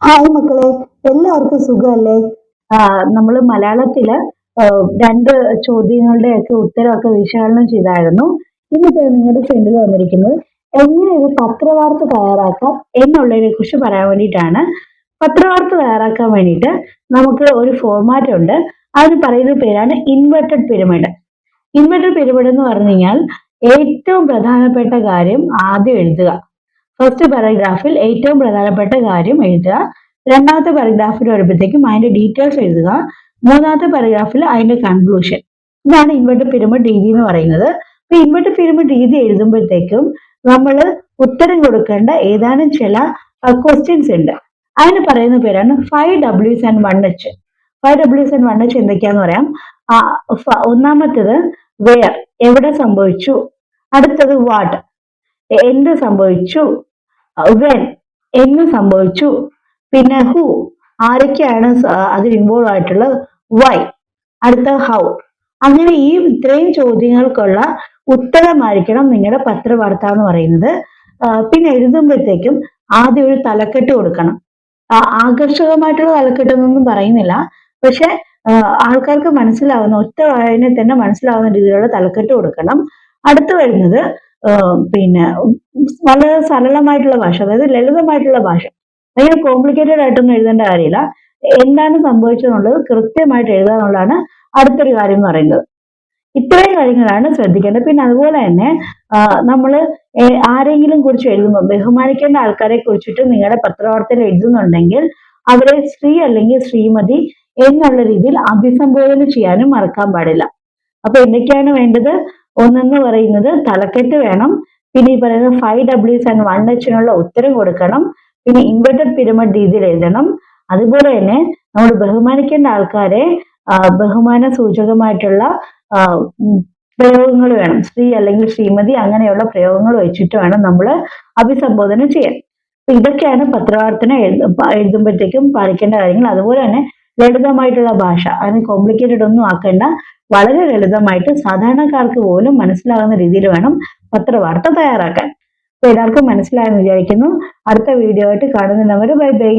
Hi മക്കളെ, എല്ലാവർക്കും സുഖമല്ലേ? നമ്മൾ മലയാളത്തില് രണ്ട് ചോദ്യങ്ങളുടെയൊക്കെ ഉത്തരമൊക്കെ വിശകലനം ചെയ്തായിരുന്നു. ഇന്നിപ്പോ നിങ്ങളുടെ ഫ്രണ്ടിൽ വന്നിരിക്കുന്നത് എങ്ങനെ ഒരു പത്രവാർത്ത തയ്യാറാക്കാം എന്നുള്ളതിനെ കുറിച്ച് പറയാൻ വേണ്ടിയിട്ടാണ്. പത്രവാർത്ത തയ്യാറാക്കാൻ വേണ്ടിയിട്ട് നമുക്ക് ഒരു ഫോർമാറ്റ് ഉണ്ട്. അതിന് പറയുന്ന പേരാണ് ഇൻവെർട്ടഡ് പിരമിഡ്. ഇൻവെർട്ടഡ് പിരമിഡ് എന്ന് പറഞ്ഞു കഴിഞ്ഞാൽ ഏറ്റവും പ്രധാനപ്പെട്ട കാര്യം ആദ്യം എഴുതുക. ഫസ്റ്റ് പാരഗ്രാഫിൽ ഏറ്റവും പ്രധാനപ്പെട്ട കാര്യം എഴുതുക. രണ്ടാമത്തെ പാരഗ്രാഫിൽ വരുമ്പോഴത്തേക്കും അതിന്റെ ഡീറ്റെയിൽസ് എഴുതുക. മൂന്നാമത്തെ പാരഗ്രാഫിൽ അതിന്റെ കൺക്ലൂഷൻ. ഇതാണ് ഇൻവെർട്ടഡ് പിരമിഡ് രീതി എന്ന് പറയുന്നത്. അപ്പൊ ഇൻവെർട്ടഡ് പിരമിഡ് രീതി എഴുതുമ്പോഴത്തേക്കും നമ്മൾ ഉത്തരം കൊടുക്കേണ്ട ഏതാനും ചില ക്വസ്റ്റ്യൻസ് ഉണ്ട്. അതിന് പറയുന്ന പേരാണ് 5Ws and 1H. 5Ws and 1H എന്തൊക്കെയാന്ന് പറയാം. ഒന്നാമത്തേത് വേർ, എവിടെ സംഭവിച്ചു. അടുത്തത് വാട്ട്, എന്ത് സംഭവിച്ചു. വെൻ, എന്ന് സംഭവിച്ചു. പിന്നെ ഹു, ആരൊക്കെയാണ് അതിൽ ഇൻവോൾവ് ആയിട്ടുള്ളത്. വൈ, അടുത്ത ഹൗ. അങ്ങനെ ഈ ഇത്രയും ചോദ്യങ്ങൾക്കുള്ള ഉത്തരമായിരിക്കണം നിങ്ങളുടെ പത്രവാർത്ത എന്ന് പറയുന്നത്. പിന്നെ എഴുതുമ്പോഴത്തേക്കും ആദ്യം ഒരു തലക്കെട്ട് കൊടുക്കണം. ആകർഷകമായിട്ടുള്ള തലക്കെട്ടൊന്നും പറയുന്നില്ല, പക്ഷെ ആൾക്കാർക്ക് മനസ്സിലാവുന്ന, ഒറ്റ വായന തന്നെ മനസ്സിലാവുന്ന രീതിയിലുള്ള തലക്കെട്ട് കൊടുക്കണം. അടുത്ത് വരുന്നത് പിന്നെ വളരെ സരളമായിട്ടുള്ള ഭാഷ, അതായത് ലളിതമായിട്ടുള്ള ഭാഷ. ഭയങ്കര കോംപ്ലിക്കേറ്റഡ് ആയിട്ടൊന്നും എഴുതേണ്ട കാര്യമില്ല. എന്താണ് സംഭവിച്ചതെന്നുള്ളത് കൃത്യമായിട്ട് എഴുതുക എന്നുള്ളതാണ് അടുത്തൊരു കാര്യം എന്ന് പറയുന്നത്. ഇത്രയും കാര്യങ്ങളാണ് ശ്രദ്ധിക്കേണ്ടത്. പിന്നെ അതുപോലെ തന്നെ നമ്മൾ ആരെങ്കിലും കുറിച്ച് എഴുതുമ്പോൾ ബഹുമാനിക്കേണ്ട ആൾക്കാരെ കുറിച്ചിട്ട് നിങ്ങളുടെ പത്രവാർത്തയിൽ എഴുതുന്നുണ്ടെങ്കിൽ അവരെ ശ്രീ അല്ലെങ്കിൽ ശ്രീമതി എന്നുള്ള രീതിയിൽ അഭിസംബോധന ചെയ്യാനും മറക്കാൻ പാടില്ല. അപ്പൊ എന്തൊക്കെയാണ് വേണ്ടത്? ഒന്നെന്ന് പറയുന്നത് തലക്കെട്ട് വേണം. പിന്നെ ഈ പറയുന്ന 5Ws and 1H ഉത്തരം കൊടുക്കണം. പിന്നെ ഇൻവെർട്ടഡ് പിരമിഡ് രീതിയിൽ എഴുതണം. അതുപോലെ തന്നെ നമ്മൾ ബഹുമാനിക്കേണ്ട ആൾക്കാരെ ബഹുമാന സൂചകമായിട്ടുള്ള പ്രയോഗങ്ങൾ വേണം. ശ്രീ അല്ലെങ്കിൽ ശ്രീമതി അങ്ങനെയുള്ള പ്രയോഗങ്ങൾ വെച്ചിട്ട് വേണം നമ്മൾ അഭിസംബോധന ചെയ്യാൻ. അപ്പൊ ഇതൊക്കെയാണ് പത്രവാർത്തന എഴുതുമ്പോഴത്തേക്കും പാലിക്കേണ്ട കാര്യങ്ങൾ. അതുപോലെ തന്നെ ലളിതമായിട്ടുള്ള ഭാഷ, അതിന് കോംപ്ലിക്കേറ്റഡ് ഒന്നും ആക്കേണ്ട. വളരെ ലളിതമായിട്ട് സാധാരണക്കാർക്ക് പോലും മനസ്സിലാകുന്ന രീതിയിൽ വേണം പത്രവാർത്ത തയ്യാറാക്കാൻ. അപ്പൊ എല്ലാവർക്കും മനസ്സിലായെന്ന് വിചാരിക്കുന്നു. അടുത്ത വീഡിയോ ആയിട്ട് കാണുന്നവരെ ബൈ ബൈ.